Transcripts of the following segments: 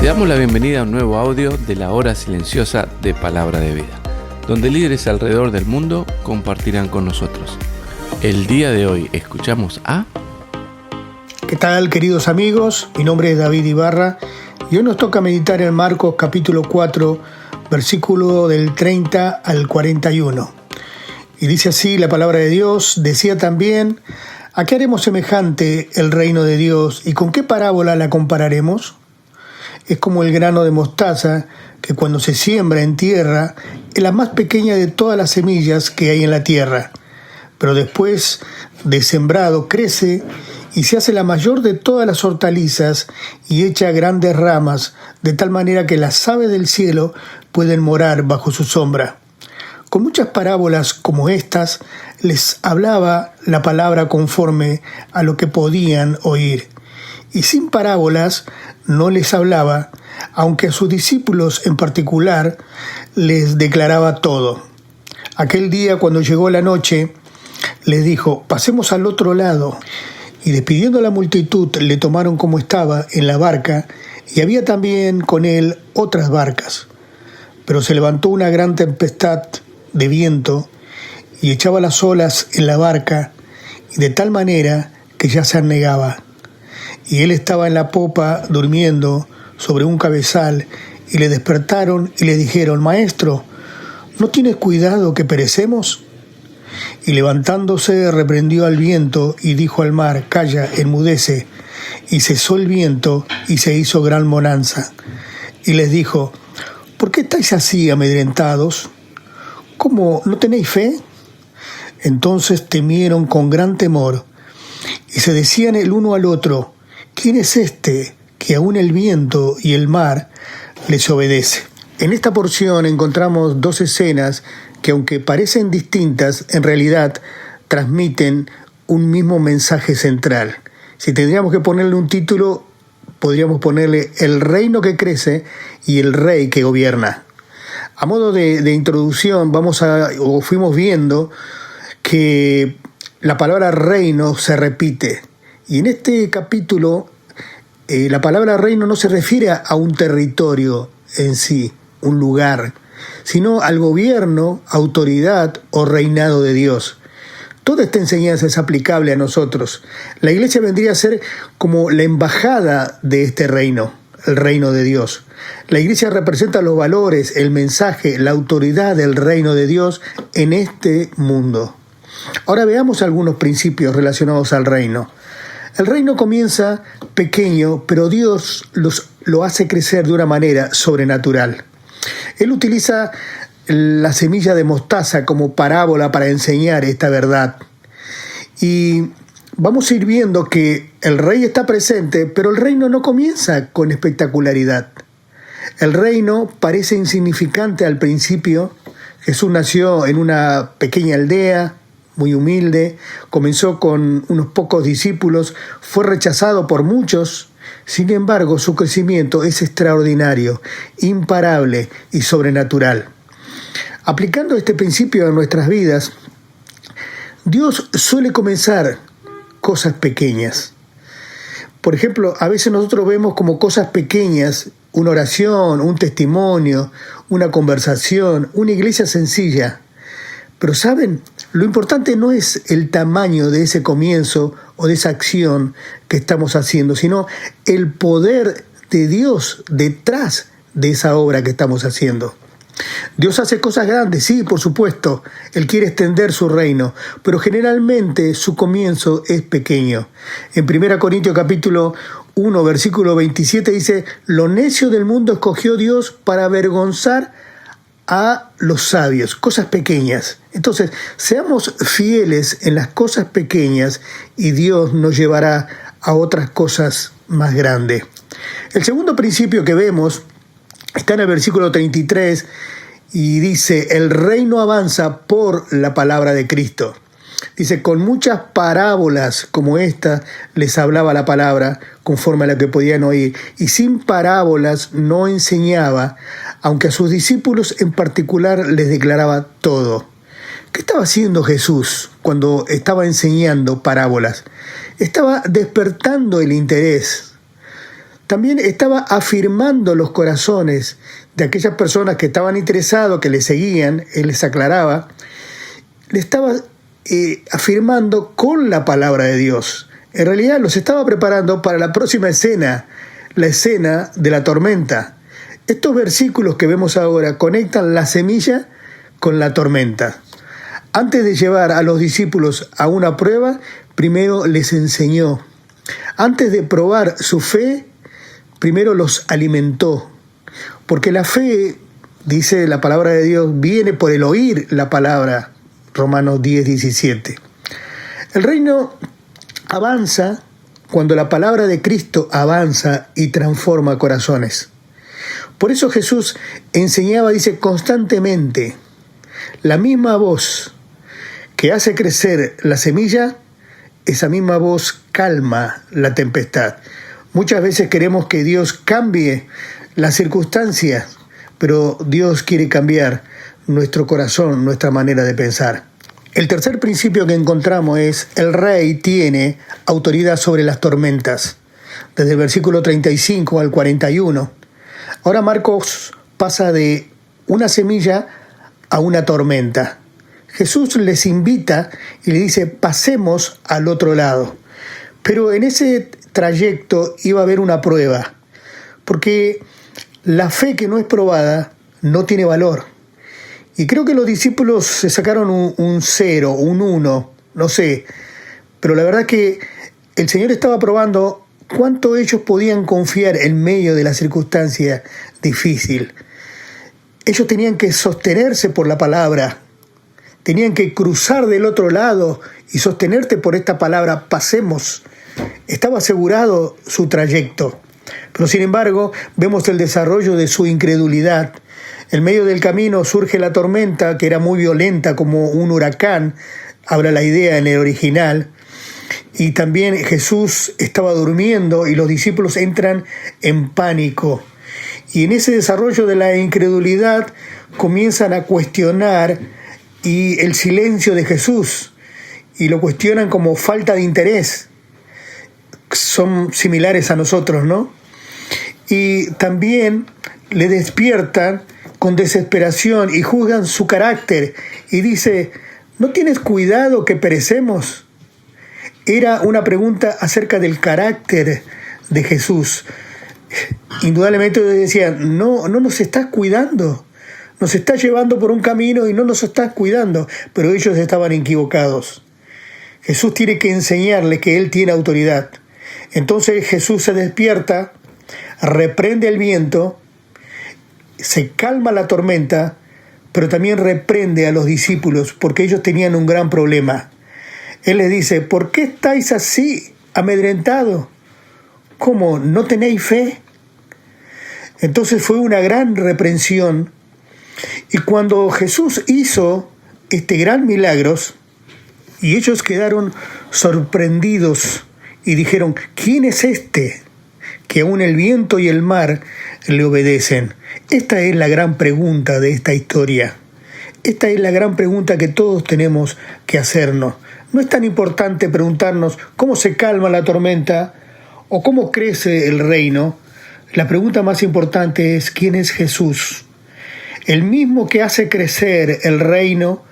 Te damos la bienvenida a un nuevo audio de la hora silenciosa de Palabra de Vida, donde líderes alrededor del mundo compartirán con nosotros. El día de hoy escuchamos a... ¿Qué tal, queridos amigos? Mi nombre es David Ibarra y hoy nos toca meditar en Marcos capítulo 4, versículo del 30 al 41. Y dice así la palabra de Dios: decía también: ¿a qué haremos semejante el reino de Dios y con qué parábola la compararemos? Es como el grano de mostaza que cuando se siembra en tierra es la más pequeña de todas las semillas que hay en la tierra, pero después de sembrado crece y se hace la mayor de todas las hortalizas y echa grandes ramas, de tal manera que las aves del cielo pueden morar bajo su sombra. Con muchas parábolas como estas les hablaba la palabra conforme a lo que podían oír, y sin parábolas no les hablaba, aunque a sus discípulos en particular les declaraba todo. Aquel día, cuando llegó la noche, les dijo: pasemos al otro lado. Y despidiendo a la multitud, le tomaron como estaba en la barca, y había también con él otras barcas. Pero se levantó una gran tempestad de viento, y echaba las olas en la barca, y de tal manera que ya se anegaba. Y él estaba en la popa durmiendo sobre un cabezal, y le despertaron y le dijeron: Maestro, ¿no tienes cuidado que perecemos? Y levantándose reprendió al viento y dijo al mar: Calla, enmudece. Y cesó el viento y se hizo gran bonanza. Y les dijo: ¿por qué estáis así amedrentados? ¿Cómo, no tenéis fe? Entonces temieron con gran temor y se decían el uno al otro: ¿quién es este que aún el viento y el mar les obedece? En esta porción encontramos dos escenas que, aunque parecen distintas, en realidad transmiten un mismo mensaje central. Si tendríamos que ponerle un título, podríamos ponerle El reino que crece y el rey que gobierna. A modo de introducción, fuimos viendo que la palabra reino se repite. Y en este capítulo, la palabra reino no se refiere a un territorio en sí, un lugar, sino al gobierno, autoridad o reinado de Dios. Toda esta enseñanza es aplicable a nosotros. La iglesia vendría a ser como la embajada de este reino, el reino de Dios. La iglesia representa los valores, el mensaje, la autoridad del reino de Dios en este mundo. Ahora veamos algunos principios relacionados al reino. El reino comienza pequeño, pero Dios lo hace crecer de una manera sobrenatural. Él utiliza la semilla de mostaza como parábola para enseñar esta verdad. Y vamos a ir viendo que el rey está presente, pero el reino no comienza con espectacularidad. El reino parece insignificante al principio. Jesús nació en una pequeña aldea, muy humilde, comenzó con unos pocos discípulos, fue rechazado por muchos. Sin embargo, su crecimiento es extraordinario, imparable y sobrenatural. Aplicando este principio a nuestras vidas, Dios suele comenzar cosas pequeñas. Por ejemplo, a veces nosotros vemos como cosas pequeñas una oración, un testimonio, una conversación, una iglesia sencilla. Pero ¿saben? Lo importante no es el tamaño de ese comienzo o de esa acción que estamos haciendo, sino el poder de Dios detrás de esa obra que estamos haciendo. Dios hace cosas grandes, sí, por supuesto. Él quiere extender su reino, pero generalmente su comienzo es pequeño. En 1 Corintios capítulo 1, versículo 27 dice: lo necio del mundo escogió Dios para avergonzar a los sabios, cosas pequeñas. Entonces, seamos fieles en las cosas pequeñas y Dios nos llevará a otras cosas más grandes. El segundo principio que vemos está en el versículo 33 y dice: el reino avanza por la palabra de Cristo. Dice: con muchas parábolas como esta les hablaba la palabra conforme a la que podían oír, y sin parábolas no enseñaba, aunque a sus discípulos en particular les declaraba todo. ¿Qué estaba haciendo Jesús cuando estaba enseñando parábolas? Estaba despertando el interés. también estaba afirmando los corazones de aquellas personas que estaban interesados, que le seguían. Él les aclaraba, le estaba afirmando con la palabra de Dios. En realidad los estaba preparando para la próxima escena, la escena de la tormenta. Estos versículos que vemos ahora conectan la semilla con la tormenta. Antes de llevar a los discípulos a una prueba, primero les enseñó. Antes de probar su fe, primero los alimentó. Porque la fe, dice la palabra de Dios, viene por el oír la palabra. Romanos 10:17. El reino avanza cuando la palabra de Cristo avanza y transforma corazones. Por eso Jesús enseñaba, dice, constantemente, la misma voz que hace crecer la semilla, esa misma voz calma la tempestad. Muchas veces queremos que Dios cambie las circunstancias, pero Dios quiere cambiar nuestro corazón, nuestra manera de pensar. El tercer principio que encontramos es: el rey tiene autoridad sobre las tormentas, desde el versículo 35 al 41. Ahora Marcos pasa de una semilla a una tormenta. Jesús les invita y le dice: pasemos al otro lado. Pero en ese trayecto iba a haber una prueba, porque la fe que no es probada no tiene valor. Y creo que los discípulos se sacaron un 0, un 1, no sé. Pero la verdad es que el Señor estaba probando cuánto ellos podían confiar en medio de la circunstancia difícil. Ellos tenían que sostenerse por la palabra. Tenían que cruzar del otro lado y sostenerte por esta palabra: pasemos. Estaba asegurado su trayecto. Pero sin embargo, vemos el desarrollo de su incredulidad. En medio del camino surge la tormenta, que era muy violenta, como un huracán. Habla la idea en el original. Y también Jesús estaba durmiendo y los discípulos entran en pánico. Y en ese desarrollo de la incredulidad comienzan a cuestionar y el silencio de Jesús, y lo cuestionan como falta de interés. Son similares a nosotros, ¿no? Y también le despiertan con desesperación y juzgan su carácter. Y dice: ¿no tienes cuidado que perecemos? Era una pregunta acerca del carácter de Jesús. Indudablemente decían: no nos estás cuidando. Nos estás llevando por un camino y no nos estás cuidando. Pero ellos estaban equivocados. Jesús tiene que enseñarles que Él tiene autoridad. Entonces Jesús se despierta, reprende el viento, se calma la tormenta, pero también reprende a los discípulos porque ellos tenían un gran problema. Él les dice: ¿por qué estáis así amedrentados? ¿Cómo? ¿No tenéis fe? Entonces fue una gran reprensión. Y cuando Jesús hizo este gran milagro, y ellos quedaron sorprendidos y dijeron: ¿quién es este que aún el viento y el mar le obedecen? Esta es la gran pregunta de esta historia. Esta es la gran pregunta que todos tenemos que hacernos. No es tan importante preguntarnos cómo se calma la tormenta o cómo crece el reino. La pregunta más importante es: ¿quién es Jesús? El mismo que hace crecer el reino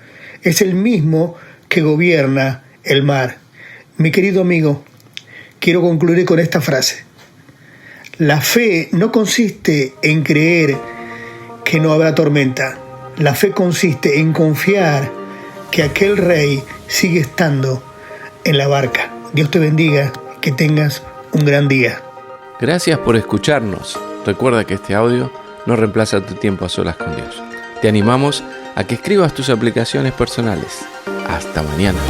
es el mismo que gobierna el mar. Mi querido amigo, quiero concluir con esta frase. La fe no consiste en creer que no habrá tormenta. La fe consiste en confiar que aquel rey sigue estando en la barca. Dios te bendiga, que tengas un gran día. Gracias por escucharnos. Recuerda que este audio no reemplaza tu tiempo a solas con Dios. Te animamos a que escribas tus aplicaciones personales. Hasta mañana.